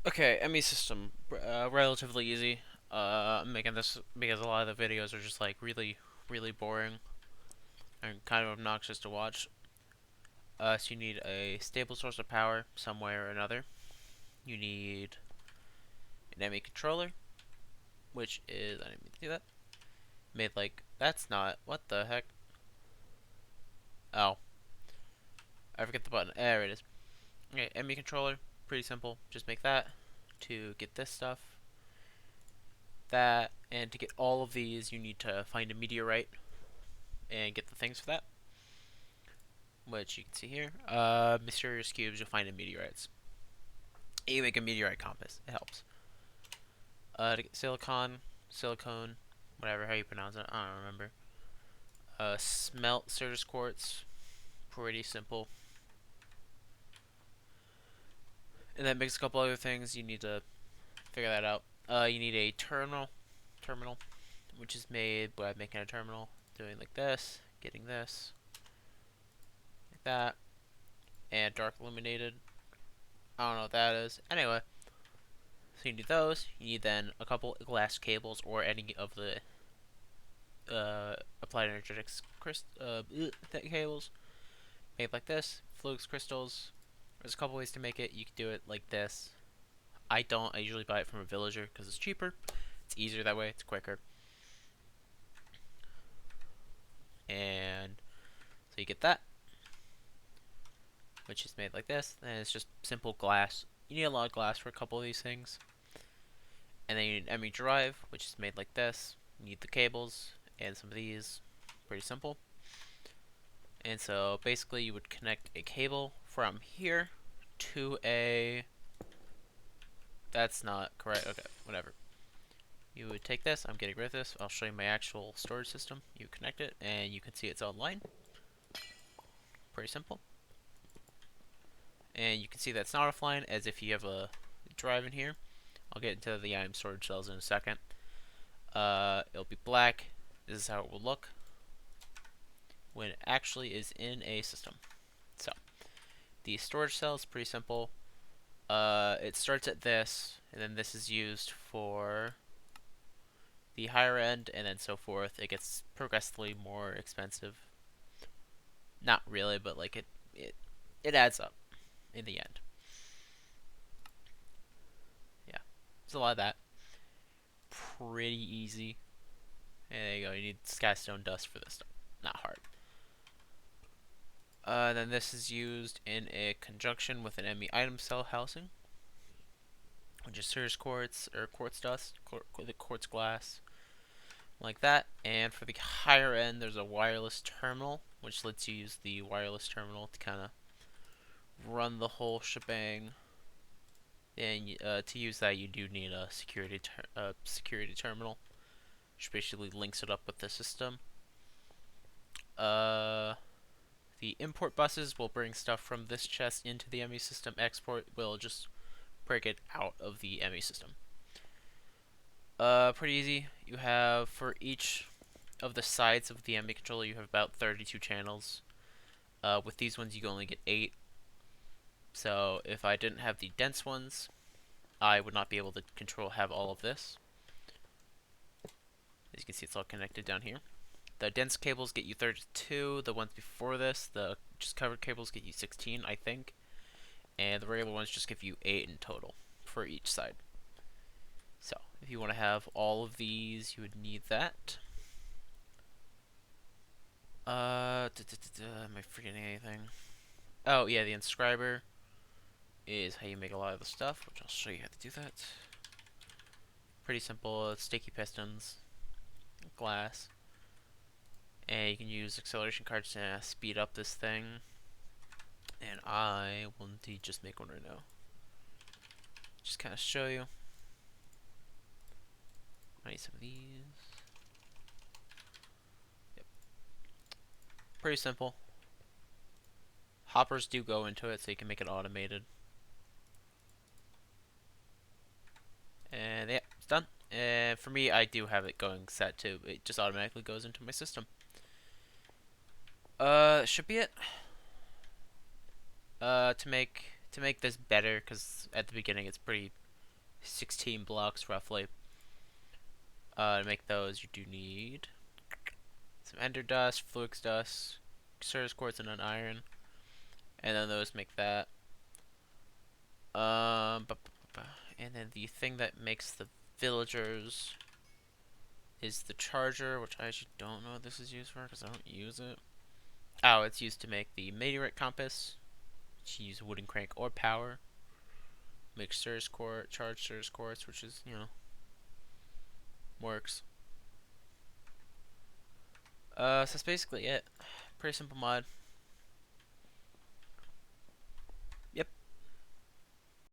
Okay, ME system, relatively easy. I'm making this because a lot of the videos are just like really boring and kind of obnoxious to watch. So you need a stable source of power some way or another. You need an ME controller, which is, I didn't mean to do that. Made like, that's not, what the heck? Oh, I forget the button. There it is. Okay, ME controller, pretty simple. Just make that to get this stuff. That, and to get all of these, you need to find a meteorite and get the things for that, which you can see here. Mysterious cubes, you'll find in meteorites. You make a meteorite compass. It helps. To get silicone, whatever how you pronounce it, I don't remember. Smelt Certus quartz, pretty simple. And then makes a couple other things. You need to figure that out. You need a terminal, which is made by making a terminal, doing like this, getting this, like that, and dark illuminated. I don't know what that is. Anyway, so you need those. You need then a couple glass cables or any of the applied energetics cables made like this. Flux crystals. There's a couple ways to make it. You can do it like this. I don't. I usually buy it from a villager because it's cheaper. It's easier that way. It's quicker. And so you get that, which is made like this. And it's just simple glass. You need a lot of glass for a couple of these things. And then you need an ME drive, which is made like this. You need the cables and some of these. Pretty simple. And so basically you would connect a cable from here to a... That's not correct. Okay, whatever. You would take this. I'm getting rid of this. I'll show you my actual storage system. You connect it, and you can see it's online. Pretty simple. And you can see that's not offline, as if you have a drive in here. I'll get into the item storage cells in a second. It'll be black. This is how it will look when it actually is in a system. So, the storage cell is pretty simple. It starts at this, and then this is used for the higher end, and then so forth. It gets progressively more expensive. Not really, but like it adds up in the end. Yeah, it's a lot of that. Pretty easy. And there you go. You need skystone dust for this stuff. Not hard. Then this is used in a conjunction with an ME item cell housing, which is Cirrus quartz or quartz dust, the quartz glass, like that. And for the higher end, there's a wireless terminal, which lets you use the wireless terminal to kind of run the whole shebang. And to use that, you do need a security terminal, which basically links it up with the system. Uh, the import buses will bring stuff from this chest into the ME system. Export will just break it out of the ME system. Pretty easy. You have for each of the sides of the ME controller, you have about 32 channels. With these ones, you can only get 8. So if I didn't have the dense ones, I would not be able to have all of this. As you can see, it's all connected down here. The dense cables get you 32. The ones before this, the just covered cables, get you 16, I think. And the regular ones just give you 8 in total for each side. So, if you want to have all of these, you would need that. Am I forgetting anything? Oh, yeah, the inscriber is how you make a lot of the stuff, which I'll show you how to do that. Pretty simple. It's sticky pistons, glass, and you can use acceleration cards to speed up this thing. And I will indeed just make one right now. Just kind of show you. I need some of these. Yep. Pretty simple. Hoppers do go into it, so you can make it automated. And yeah, it's done. And for me, I do have it going set to. It just automatically goes into my system. Should be it. To make this better, because at the beginning it's pretty 16 blocks roughly. To make those, you do need some ender dust, flux dust, Certus quartz, and an iron, and then those make that. And then the thing that makes the villagers is the charger, which I actually don't know what this is used for because I don't use it. Oh, it's used to make the meteorite compass. You use wooden crank or power. Make Certus quartz, charge Certus quartz, which is, works. So that's basically it. Pretty simple mod.